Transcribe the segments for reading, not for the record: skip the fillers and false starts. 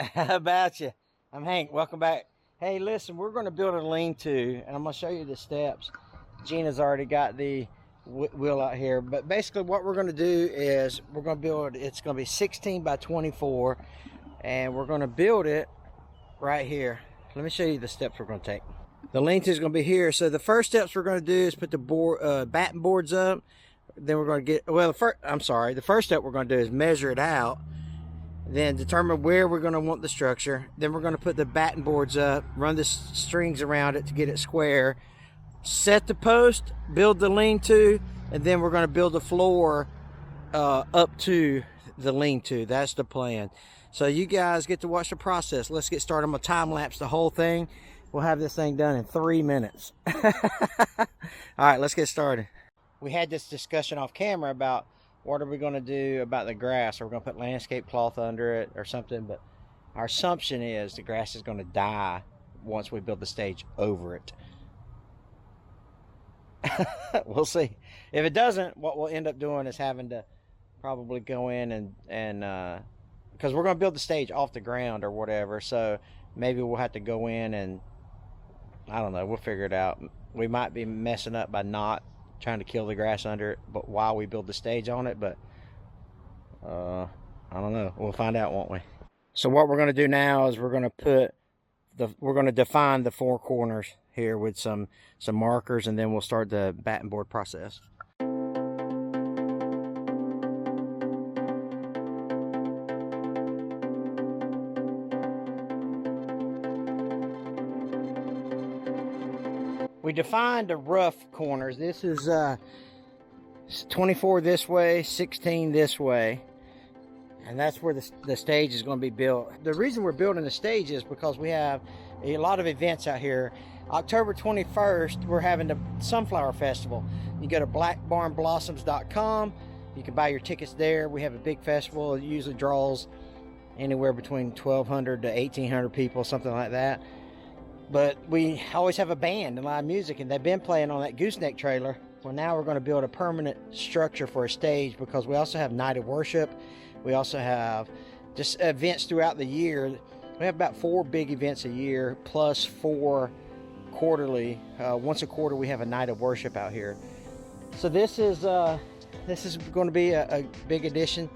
How about you? I'm Hank. Welcome back. Hey, listen, we're going to build a lean-to, and I'm going to show you the steps. Gina's already got the wheel out here, but basically what we're going to do is we're going to build, it's going to be 16 by 24, and we're going to build it right here. Let me show you the steps we're going to take. The lean-to is going to be here. So the first steps we're going to do is put the batting boards up. Then we're going to get, well, the first step we're going to do is measure it out. Then determine where we're going to want the structure. Then we're going to put the batting boards up, run the strings around it to get it square, set the post, build the lean-to, and then we're going to build the floor up to the lean-to. That's the plan. So you guys get to watch the process. Let's get started. I'm going to time lapse the whole thing. We'll have this thing done in 3 minutes. All right, let's get started. We had this discussion off camera about what are we going to do about the grass? Are we going to put landscape cloth under it or something? But our assumption is the grass is going to die once we build the stage over it. We'll see. If it doesn't, what we'll end up doing is having to probably go in and because we're going to build the stage off the ground or whatever. So maybe we'll have to go in and, I don't know, we'll figure it out. We might be messing up by not trying to kill the grass under it, but while we build the stage on it, but I don't know. We'll find out, won't we? So what we're going to do now is we're going to define the four corners here with some markers, and then we'll start the batting board process. We defined the rough corners. This is 24 this way, 16 this way, and that's where the stage is going to be built. The reason we're building the stage is because we have a lot of events out here. October 21st, we're having the Sunflower Festival. You go to blackbarnblossoms.com. You can buy your tickets there. We have a big festival. It usually draws anywhere between 1,200 to 1,800 people, something like that. But we always have a band and live music, and they've been playing on that gooseneck trailer. Well, now we're going to build a permanent structure for a stage, because we also have night of worship. We also have just events throughout the year. We have about 4 big events a year, plus 4 quarterly. Once a quarter, we have a night of worship out here. So this is going to be a big addition.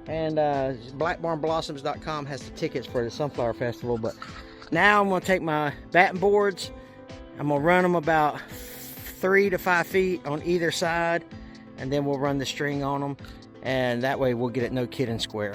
And blackbarnblossoms.com has the tickets for the Sunflower Festival. But now I'm going to take my batting boards. I'm going to run them about 3 to 5 feet on either side, and then we'll run the string on them, and that way we'll get it no kidding square.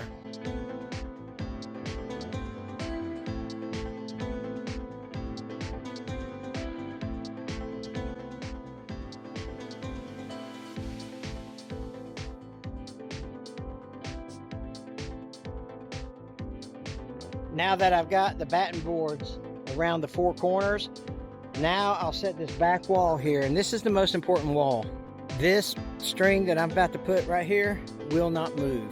Now that I've got the batting boards around the 4 corners, now I'll set this back wall here, and this is the most important wall. This string that I'm about to put right here will not move.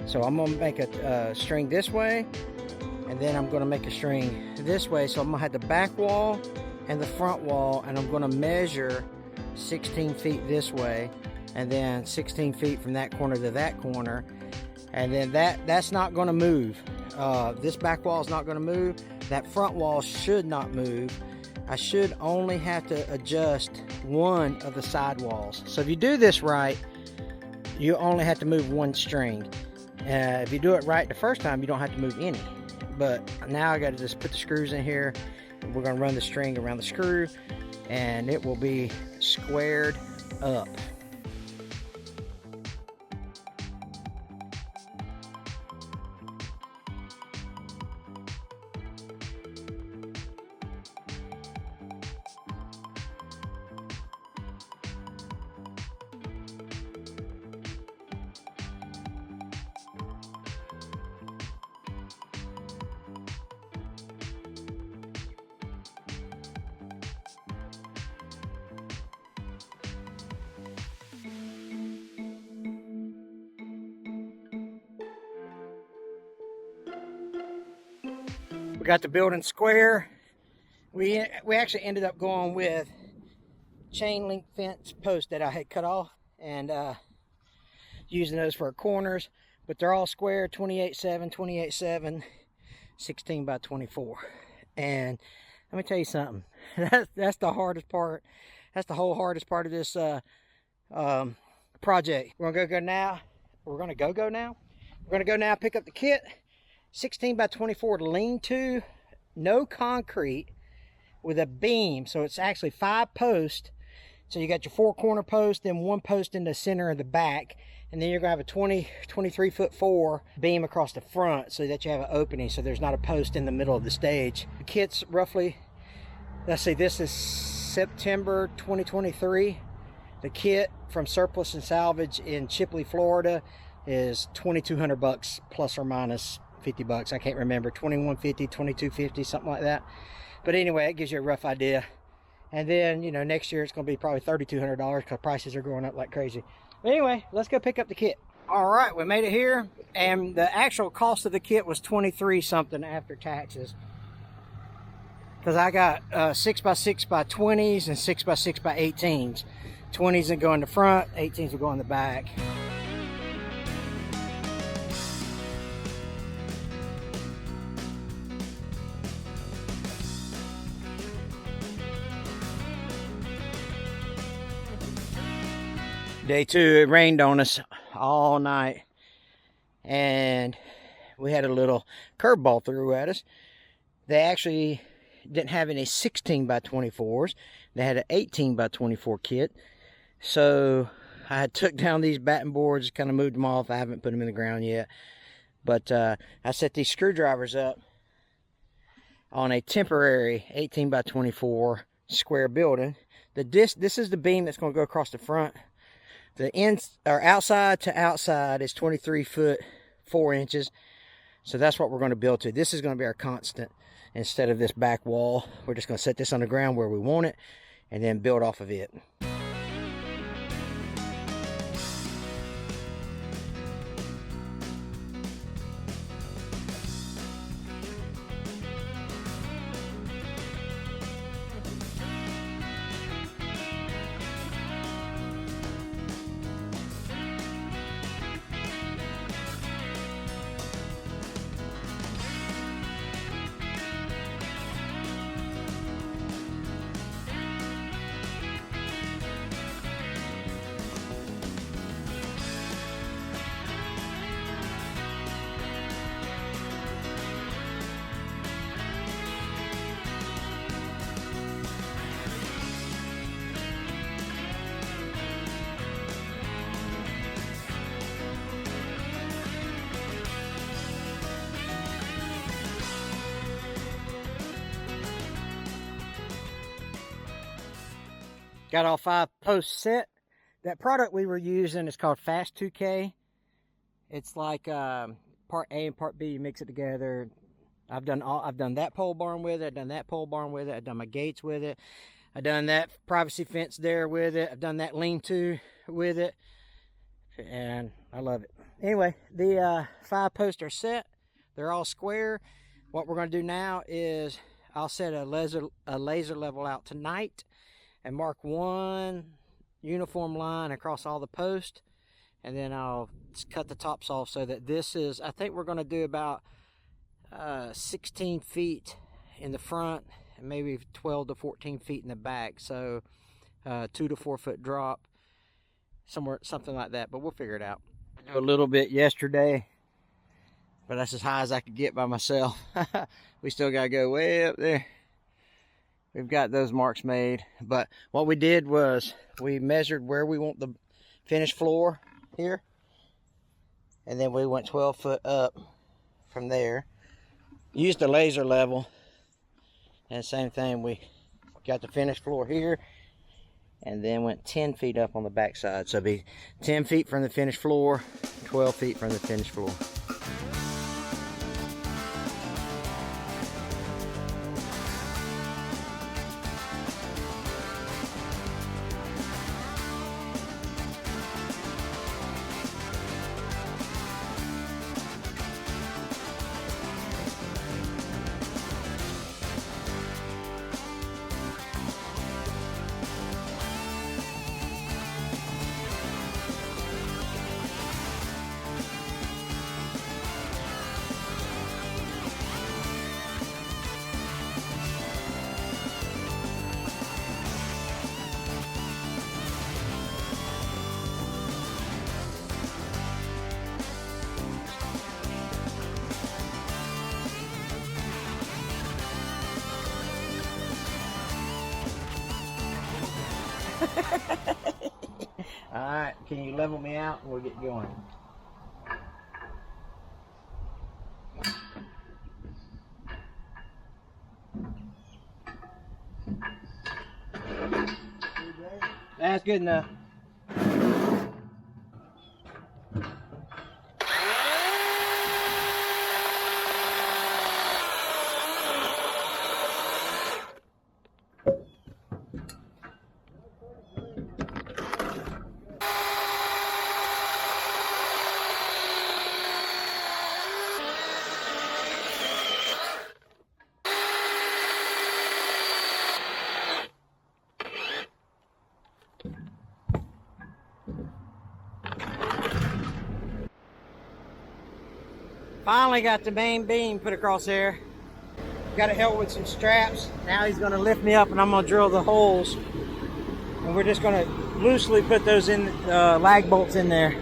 So I'm going to make a string this way, and then I'm going to make a string this way. So I'm going to have the back wall and the front wall, and I'm going to measure 16 feet this way, and then 16 feet from that corner to that corner. And then that's not going to move. This back wall is not going to move. That front wall should not move. I should only have to adjust one of the side walls. So if you do this right, you only have to move 1 string. If you do it right the first time, you don't have to move any. But now I got to just put the screws in here. We're going to run the string around the screw, and it will be squared up. We got the building square. We actually ended up going with chain link fence posts that I had cut off, and using those for our corners, but they're all square, 28.7, 28.7, 16 by 24. And let me tell you something. That's the hardest part. That's the whole hardest part of this project. We're gonna go now. We're gonna go now. We're gonna go now. Pick up the kit. 16 by 24 lean-to, no concrete, with a beam. So it's actually 5 posts. So you got your 4 corner posts, then 1 post in the center of the back, and then you're gonna have a 23'4" beam across the front so that you have an opening, so there's not a post in the middle of the stage. The kit's roughly, let's see, this is September 2023. The kit from Surplus and Salvage in Chipley, Florida is $2,200 plus or minus 50 bucks. I can't remember, 2150, 2250, something like that. But anyway, it gives you a rough idea. And then, you know, next year it's going to be probably $3,200 because prices are going up like crazy. But anyway, let's go pick up the kit. All right, we made it here, and the actual cost of the kit was 23 something after taxes. Because I got 6x6 by 20s and 6x6 by 18s. 20s will go in the front, 18s will go in the back. Day 2, it rained on us all night, and we had a little curveball through at us. They actually didn't have any 16 by 24s. They had an 18 by 24 kit. So I took down these batting boards, kind of moved them off. I haven't put them in the ground yet. But I set these screwdrivers up on a temporary 18 by 24 square building. This is the beam that's going to go across the front. The outside to outside is 23 foot 4 inches. So that's what we're going to build to. This is going to be our constant instead of this back wall. We're just going to set this on the ground where we want it and then build off of it. Got all 5 posts set. That product we were using is called Fast 2K. It's like part A and part B, you mix it together. I've done that pole barn with it. I've done that pole barn with it. I've done my gates with it. I've done that privacy fence there with it. I've done that lean-to with it, and I love it. Anyway, the 5 posts are set. They're all square. What we're going to do now is I'll set a laser level out tonight and mark 1 uniform line across all the posts, and then I'll cut the tops off so that this is, I think we're going to do about 16 feet in the front and maybe 12 to 14 feet in the back. So 2 to 4 foot drop, something like that, but we'll figure it out. I did a little bit yesterday, but that's as high as I could get by myself. We still got to go way up there. We've got those marks made, but what we did was we measured where we want the finished floor here, and then we went 12 foot up from there. Used the laser level, and same thing, we got the finished floor here, and then went 10 feet up on the back side. So it'd be 10 feet from the finished floor, 12 feet from the finished floor. All right, can you level me out and we'll get going? That's good enough. Finally got the main beam put across there. Got to help with some straps. Now he's going to lift me up and I'm going to drill the holes. And we're just going to loosely put those in, lag bolts in there.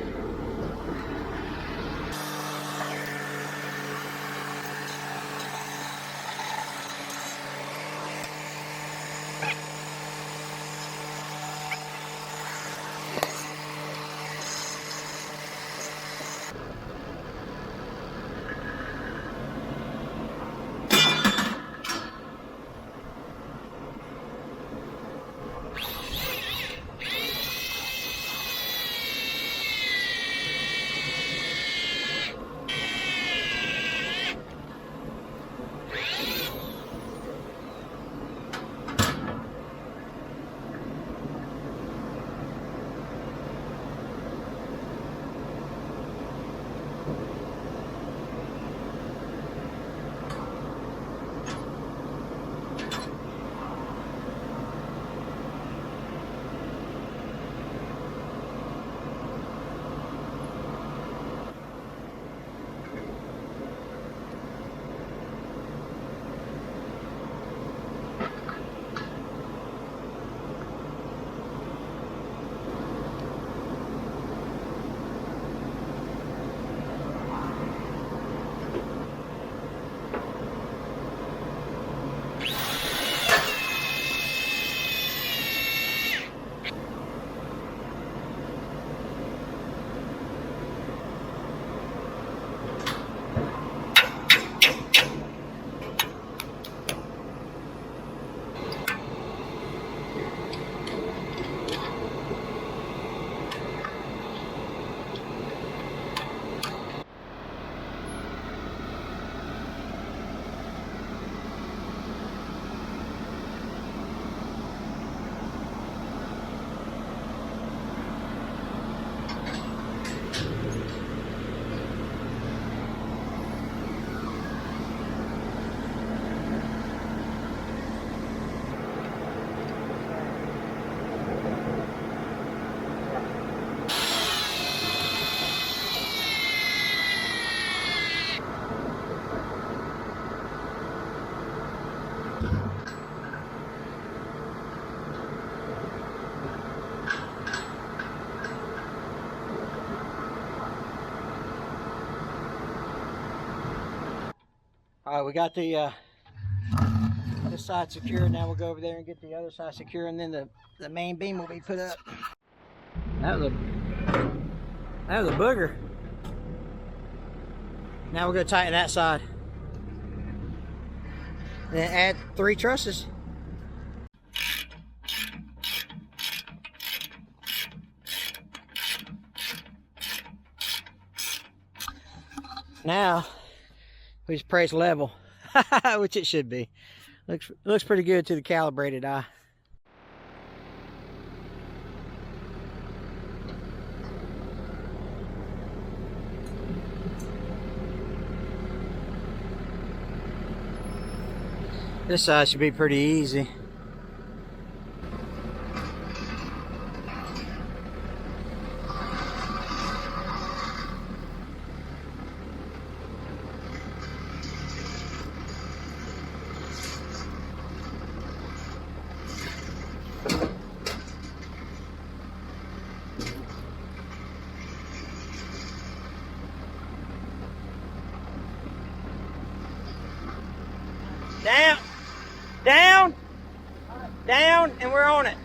All right, we got the this side secure. Now we'll go over there and get the other side secure, and then the main beam will be put up. That was a booger. Now we're gonna tighten that side. Then add 3 trusses. Now we just press level, which it should be. Looks pretty good to the calibrated eye. This side should be pretty easy. Down, down, down, and we're on it.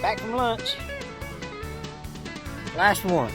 Back from lunch. Last one.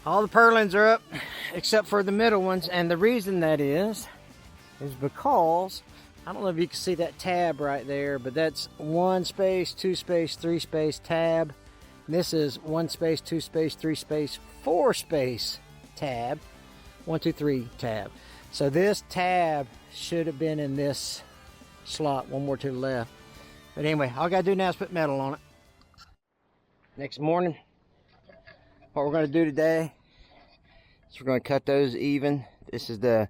All the purlins are up except for the middle ones, and the reason that is because, I don't know if you can see that tab right there, but that's 1 space, 2 space, 3 space tab. And this is 1 space, 2 space, 3 space, 4 space tab. 1, 2, 3 tab. So this tab should have been in this slot, one more to the left. But anyway, all I gotta do now is put metal on it. Next morning, what we're going to do today is we're going to cut those even. This is the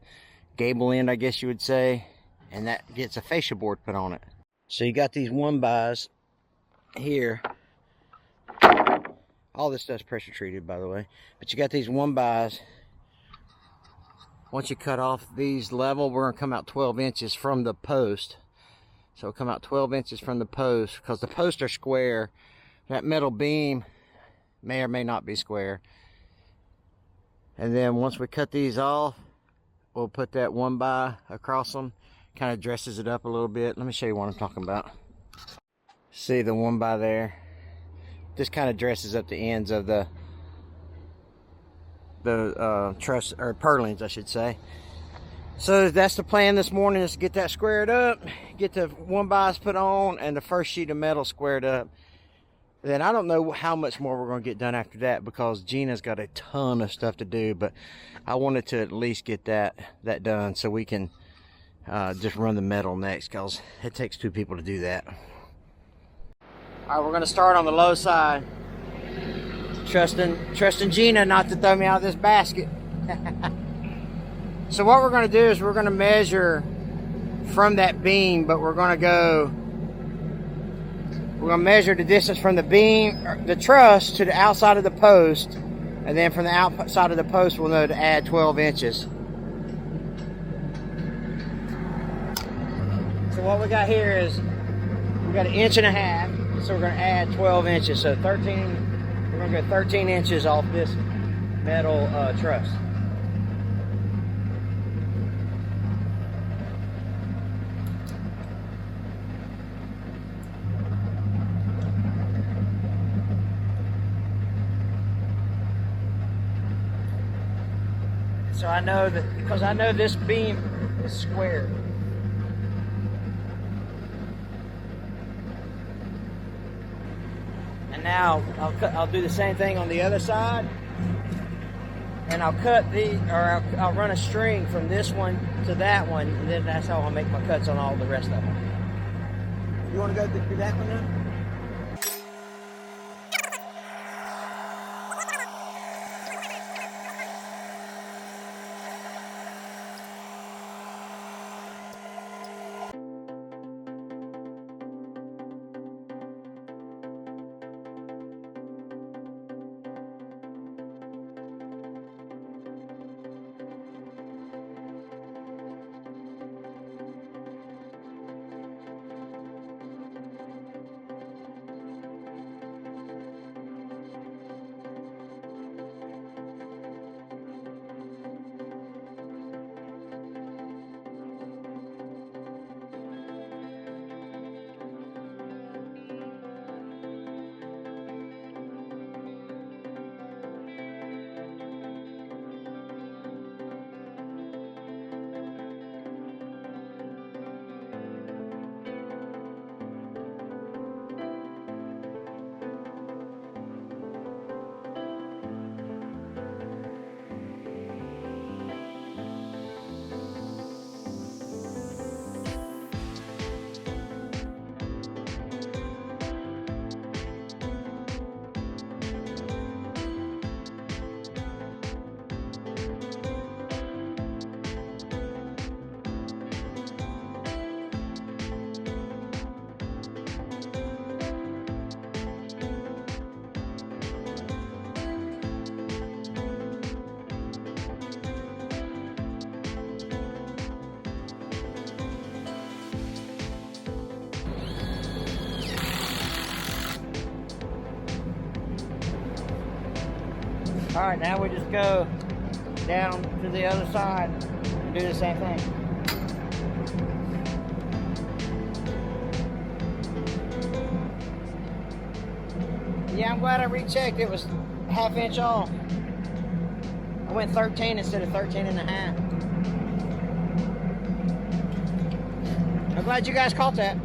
gable end, I guess you would say, and that gets a fascia board put on it. So you got these 1-bys here. All this stuff's pressure treated, by the way, but you got these 1-bys. Once you cut off these level, we're going to come out 12 inches from the post. So it'll come out 12 inches from the post, because the posts are square. That metal beam may or may not be square. And then once we cut these off, we'll put that 1-by across them. Kind of dresses it up a little bit. Let me show you what I'm talking about. See the 1-by there? Just kind of dresses up the ends of the truss, or purlins, I should say. So that's the plan this morning, is to get that squared up, get the 1-bys put on, and the first sheet of metal squared up. Then I don't know how much more we're going to get done after that, because Gina's got a ton of stuff to do, but I wanted to at least get that done so we can just run the metal next, because it takes 2 people to do that. All right, we're going to start on the low side. Trusting Gina not to throw me out of this basket. So what we're going to do is we're going to measure from that beam, but we're going to measure the distance from the beam, the truss, to the outside of the post, and then from the outside of the post we'll know to add 12 inches. So what we got here is we got 1.5 inches, so we're going to add 12 inches. So 13, we're going to go 13 inches off this metal truss. So I know that, because I know this beam is square. now I'll do the same thing on the other side, and I'll I'll run a string from this one to that one, and then that's how I'll make my cuts on all the rest of them. You want to go through that one now? All right, now we just go down to the other side and do the same thing. Yeah, I'm glad I rechecked. It was a ½ inch off. I went 13 instead of 13 and a half. I'm glad you guys caught that.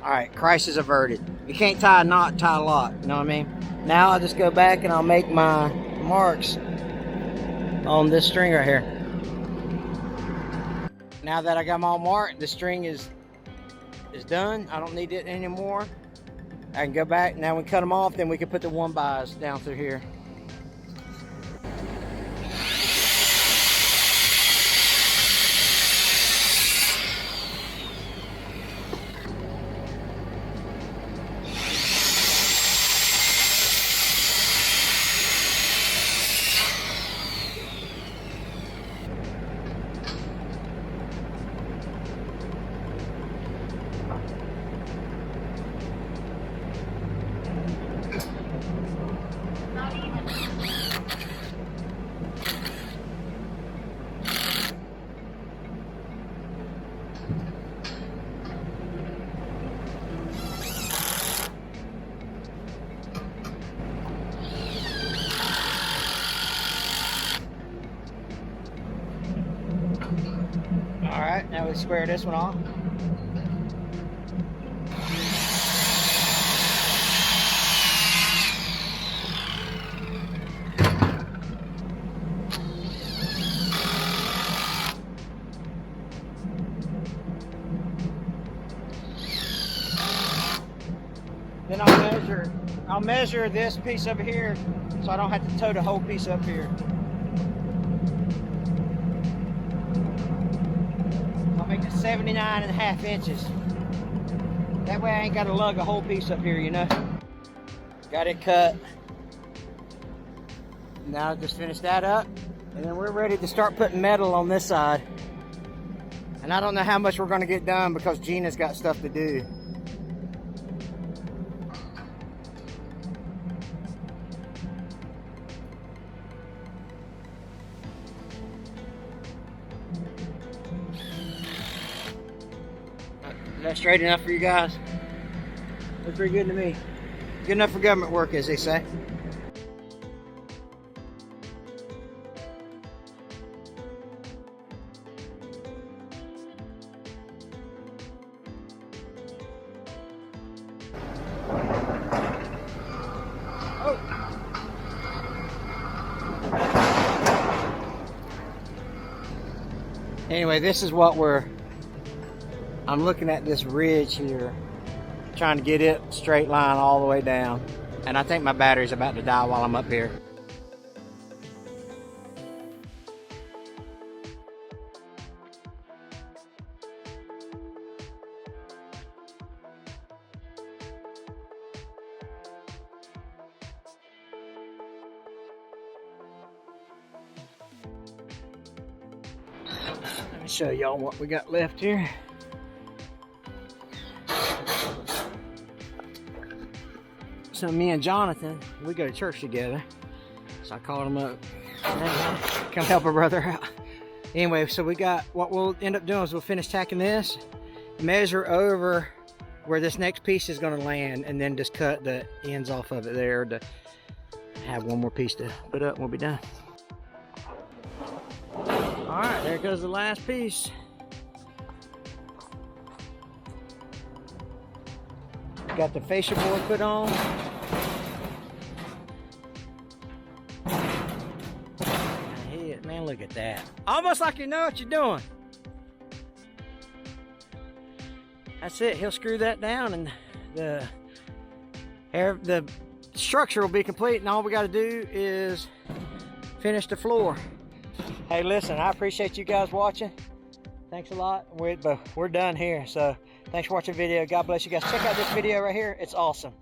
All right, crisis averted. You can't tie a knot, tie a lot, you know what I mean? Now I'll just go back and I'll make my marks on this string right here. Now that I got them all marked, the string is done. I don't need it anymore. I can go back, now we cut them off, then we can put the 1-bys down through here. Alright, now we square this one off. Then I'll measure this piece over here so I don't have to tow the whole piece up here. I'll make it 79.5 inches. That way I ain't got to lug a whole piece up here, you know. Got it cut. Now I'll just finish that up, and then we're ready to start putting metal on this side. And I don't know how much we're going to get done because Gina's got stuff to do. Is that straight enough for you guys? Looks pretty good to me. Good enough for government work, as they say. Anyway, this is what I'm looking at this ridge here, trying to get it straight line all the way down. And I think my battery's about to die while I'm up here. Let me show y'all what we got left here. So me and Jonathan, we go to church together. So I called him up. Come help a brother out. Anyway, so we got, what we'll end up doing is we'll finish tacking this, measure over where this next piece is gonna land, and then just cut the ends off of it there to have one more piece to put up and we'll be done. All right, there goes the last piece. Got the fascia board put on. Man, look at that. Almost like you know what you're doing. That's it. He'll screw that down and the structure will be complete, and all we got to do is finish the floor. Hey, listen, I appreciate you guys watching. Thanks a lot. We're done here. So thanks for watching the video. God bless you guys. Check out this video right here. It's awesome.